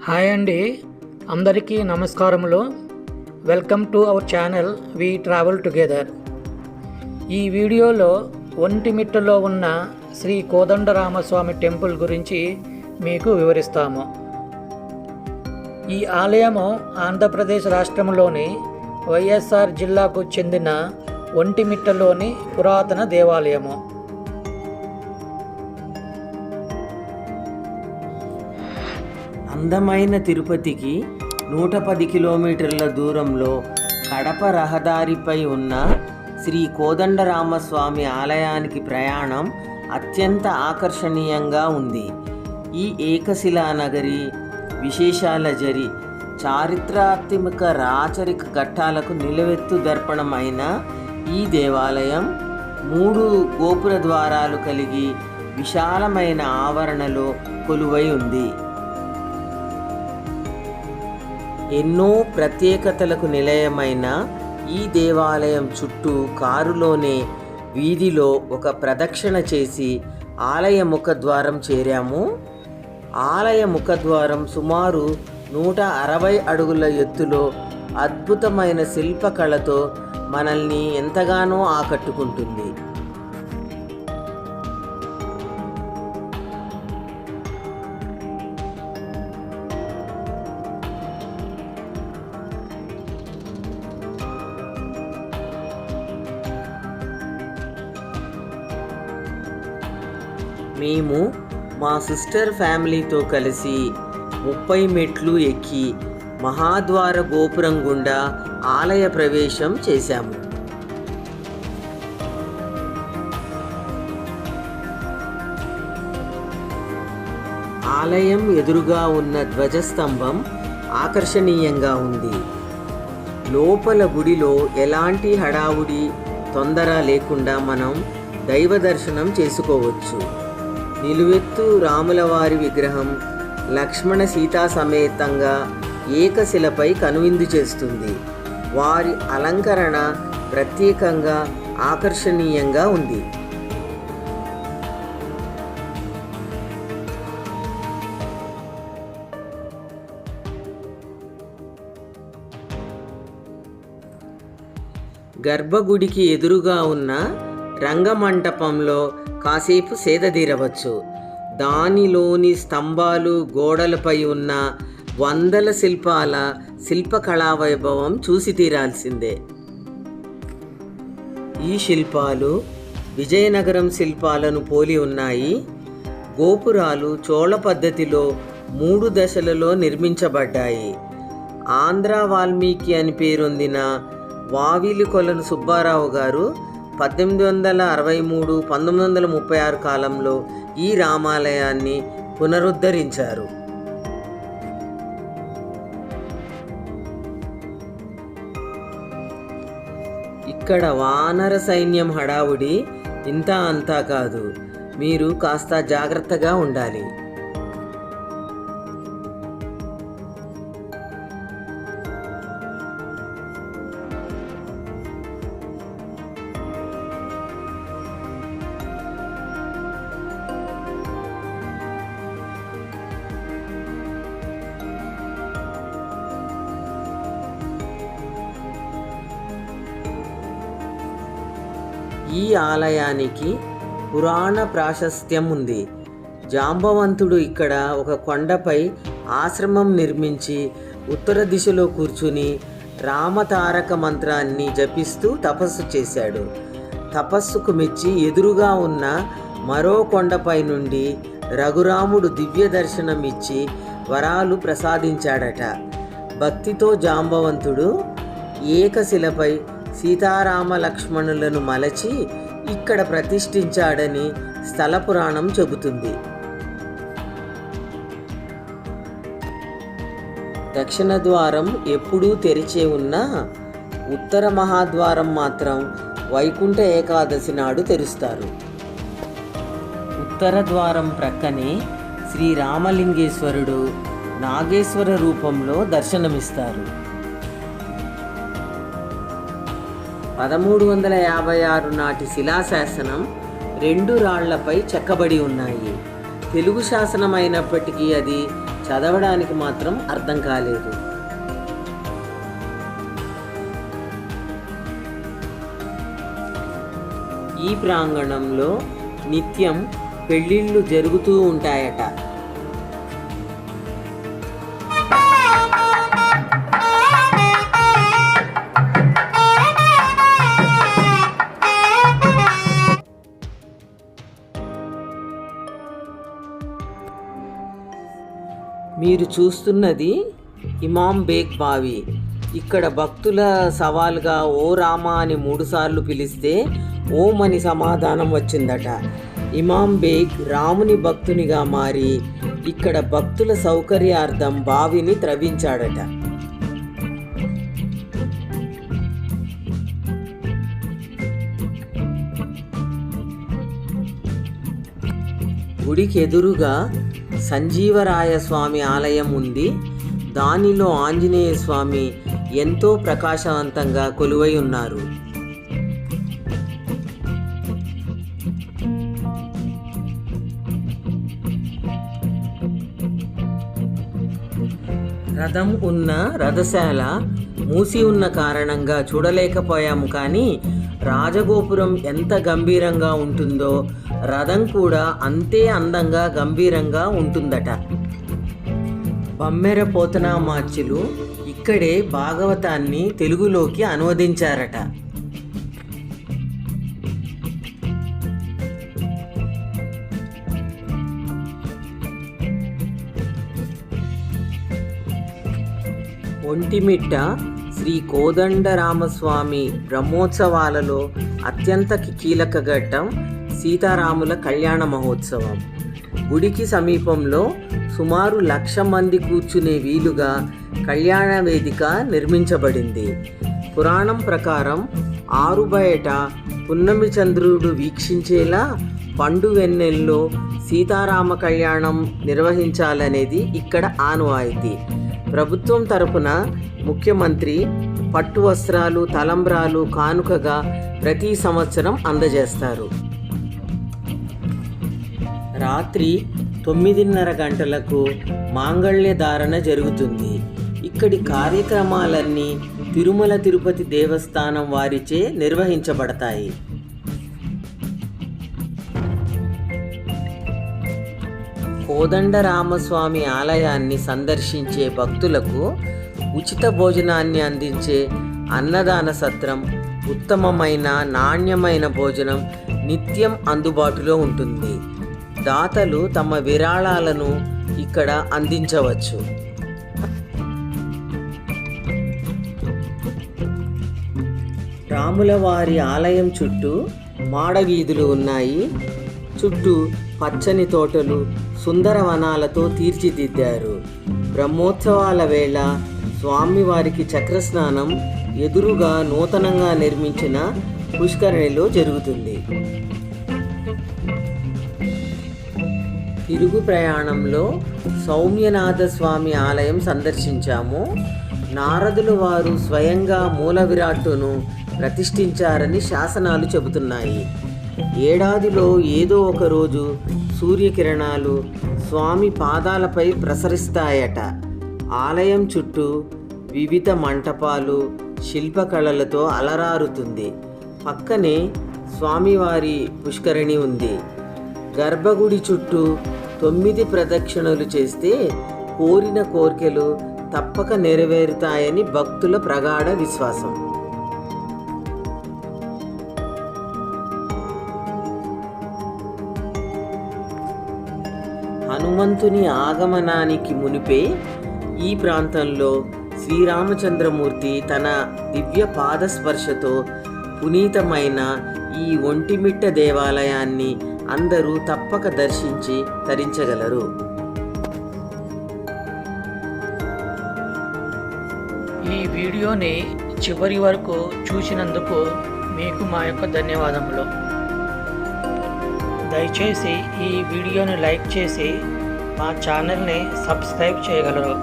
Hi అండి, అందరికీ నమస్కారములు. Welcome to our channel we travel together. ఈ వీడియోలో ఒంటిమిట్టలో ఉన్న శ్రీ కోదండరామస్వామి టెంపుల్ గురించి మీకు వివరిస్తాము. ఈ ఆలయము ఆంధ్రప్రదేశ్ రాష్ట్రంలోని వైఎస్ఆర్ జిల్లాకు చెందిన ఒంటిమిట్టలోని పురాతన దేవాలయము. అందమైన తిరుపతికి 110 కిలోమీటర్ల దూరంలో కడప రహదారిపై ఉన్న శ్రీ కోదండరామస్వామి ఆలయానికి ప్రయాణం అత్యంత ఆకర్షణీయంగా ఉంది. ఈ ఏకశిలా నగరి విశేషాల జరి చారిత్రాత్మక రాచరిక ఘట్టాలకు నిలువెత్తు దర్పణమైన ఈ దేవాలయం 3 గోపుర ద్వారాలు కలిగి విశాలమైన ఆవరణలో కొలువై ఉంది. ఎన్నో ప్రత్యేకతలకు నిలయమైన ఈ దేవాలయం చుట్టూ కారులోనే వీధిలో ఒక ప్రదక్షిణ చేసి ఆలయ ముఖద్వారం చేరాము. ఆలయ ముఖద్వారం సుమారు 160 అడుగుల ఎత్తులో అద్భుతమైన శిల్పకళతో మనల్ని ఎంతగానో ఆకట్టుకుంటుంది. మేము మా సిస్టర్ ఫ్యామిలీతో కలిసి 30 మెట్లు ఎక్కి మహాద్వార గోపురం గుండా ఆలయ ప్రవేశం చేశాము. ఆలయం ఎదురుగా ఉన్న ధ్వజస్తంభం ఆకర్షణీయంగా ఉంది. లోపల గుడిలో ఎలాంటి హడావుడి తొందర లేకుండా మనం దైవ దర్శనం చేసుకోవచ్చు. నిలువెత్తు రాములవారి విగ్రహం లక్ష్మణ సీతా సమేతంగా ఏకశిలపై కనువిందు చేస్తుంది. వారి అలంకరణ ప్రత్యేకంగా ఆకర్షణీయంగా ఉంది. గర్భగుడికి ఎదురుగా ఉన్న రంగమంటపంలో కాసేపు సేదతీరవచ్చు. దానిలోని స్తంభాలు గోడలపై ఉన్న వందల శిల్పాల శిల్పకళా వైభవం చూసి తీరాల్సిందే. ఈ శిల్పాలు విజయనగరం శిల్పాలను పోలి ఉన్నాయి. గోపురాలు చోళ పద్ధతిలో 3 దశలలో నిర్మించబడ్డాయి. ఆంధ్ర వాల్మీకి అని పేరొందిన వావిలికొలను సుబ్బారావు గారు 1863-1936 కాలంలో ఈ రామాలయాన్ని పునరుద్ధరించారు. ఇక్కడ వానర సైన్యం హడావుడి ఇంత అంతా కాదు. మీరు కాస్త జాగ్రత్తగా ఉండాలి. ఈ ఆలయానికి పురాణ ప్రాశస్త్యం ఉంది. జాంబవంతుడు ఇక్కడ ఒక కొండపై ఆశ్రమం నిర్మించి ఉత్తర దిశలో కూర్చుని రామతారక మంత్రాన్ని జపిస్తూ తపస్సు చేశాడు. తపస్సుకు మెచ్చి ఎదురుగా ఉన్న మరో కొండపై నుండి రఘురాముడు దివ్య దర్శనం ఇచ్చి వరాలు ప్రసాదించాడట. భక్తితో జాంబవంతుడు ఏకశిలపై సీతారామ లక్ష్మణులను మలచి ఇక్కడ ప్రతిష్ఠించాడని స్థల పురాణం చెబుతుంది. దక్షిణ ద్వారం ఎప్పుడూ తెరిచే ఉన్నా ఉత్తర మహాద్వారం మాత్రం వైకుంఠ ఏకాదశి నాడు తెరుస్తారు. ఉత్తర ద్వారం ప్రక్కనే శ్రీరామలింగేశ్వరుడు నాగేశ్వర రూపంలో దర్శనమిస్తారు. 1356 నాటి శిలాశాసనం 2 రాళ్లపై చెక్కబడి ఉన్నాయి. తెలుగు శాసనం అయినప్పటికీ అది చదవడానికి మాత్రం అర్థం కాలేదు. ఈ ప్రాంగణంలో నిత్యం పెళ్ళిళ్ళు జరుగుతూ ఉంటాయట. మీరు చూస్తున్నది ఇమాం బేగ్ బావి. ఇక్కడ భక్తుల సవాల్గా ఓ రామ అని 3 సార్లు పిలిస్తే ఓం అని సమాధానం వచ్చిందట. ఇమాం బేగ్ రాముని భక్తునిగా మారి ఇక్కడ భక్తుల సౌకర్యార్థం బావిని త్రవ్వించాడట. గుడికి ఎదురుగా సంజీవరాయ స్వామి ఆలయం ఉంది. దానిలో ఆంజనేయ స్వామి ఎంతో ప్రకాశవంతంగా కొలువై ఉన్నారు. రథం ఉన్న రథశాల మూసి ఉన్న కారణంగా చూడలేకపోయాము, కానీ రాజగోపురం ఎంత గంభీరంగా ఉంటుందో రథం కూడా అంతే అందంగా గంభీరంగా ఉంటుందట. బమ్మెర పోతనామాచ్యులు ఇక్కడే భాగవతాన్ని తెలుగులోకి అనువదించారట. ఒంటిమిట్ట శ్రీ కోదండరామస్వామి బ్రహ్మోత్సవాలలో అత్యంత కీలక ఘట్టం సీతారాముల కళ్యాణ మహోత్సవం. గుడికి సమీపంలో సుమారు 1,00,000 మంది కూర్చునే వీలుగా కళ్యాణ వేదిక నిర్మించబడింది. పురాణం ప్రకారం ఆరుబయట పున్నమి చంద్రుడు వీక్షించేలా పండు వెన్నెల్లో సీతారామ కళ్యాణం నిర్వహించాలనేది ఇక్కడ ఆనవాయితీ. ప్రభుత్వం తరపున ముఖ్యమంత్రి పట్టు వస్త్రాలు, తలంబ్రాలు కానుకగా ప్రతి సంవత్సరం అందజేస్తారు. రాత్రి 9:30 గంటలకు మాంగళ్య ధారణ జరుగుతుంది. ఇక్కడి కార్యక్రమాలన్నీ తిరుమల తిరుపతి దేవస్థానం వారిచే నిర్వహించబడతాయి. కోదండరామస్వామి ఆలయాన్ని సందర్శించే భక్తులకు ఉచిత భోజనాన్ని అందించే అన్నదాన సత్రం, ఉత్తమమైన నాణ్యమైన భోజనం నిత్యం అందుబాటులో ఉంటుంది. దాతలు తమ విరాళాలను ఇక్కడ అందించవచ్చు. రాములవారి ఆలయం చుట్టూ మాడవీధులు ఉన్నాయి. చుట్టూ పచ్చని తోటలు, సుందర వనాలతో తీర్చిదిద్దారు. బ్రహ్మోత్సవాల వేళ స్వామివారికి చక్రస్నానం ఎదురుగా నూతనంగా నిర్మించిన పుష్కరిణిలో జరుగుతుంది. తిరుగు ప్రయాణంలో సౌమ్యనాథ స్వామి ఆలయం సందర్శించాము. నారదుల వారు స్వయంగా మూల విరాట్టును ప్రతిష్ఠించారని శాసనాలు చెబుతున్నాయి. ఏడాదిలో ఏదో ఒక రోజు సూర్యకిరణాలు స్వామి పాదాలపై ప్రసరిస్తాయట. ఆలయం చుట్టూ వివిధ మంటపాలు, శిల్పకళలతో అలరారుతుంది. పక్కనే స్వామివారి పుష్కరిణి ఉంది. గర్భగుడి చుట్టూ 9 ప్రదక్షిణలు చేస్తే కోరిన కోర్కెలు తప్పక నెరవేరుతాయని భక్తుల ప్రగాఢ విశ్వాసం. హనుమంతుని ఆగమనానికి మునిపే ఈ ప్రాంతంలో శ్రీరామచంద్రమూర్తి తన దివ్య పాదస్పర్శతో పునీతమైన ఈ ఒంటిమిట్ట దేవాలయాన్ని అందరూ తప్పక దర్శించి తరించగలరు. ఈ వీడియోని చివరి వరకు చూసినందుకు మీకు మా యొక్క ధన్యవాదములు. దయచేసి ఈ వీడియోని లైక్ చేసి మా ఛానల్ని సబ్స్క్రైబ్ చేయగలరు.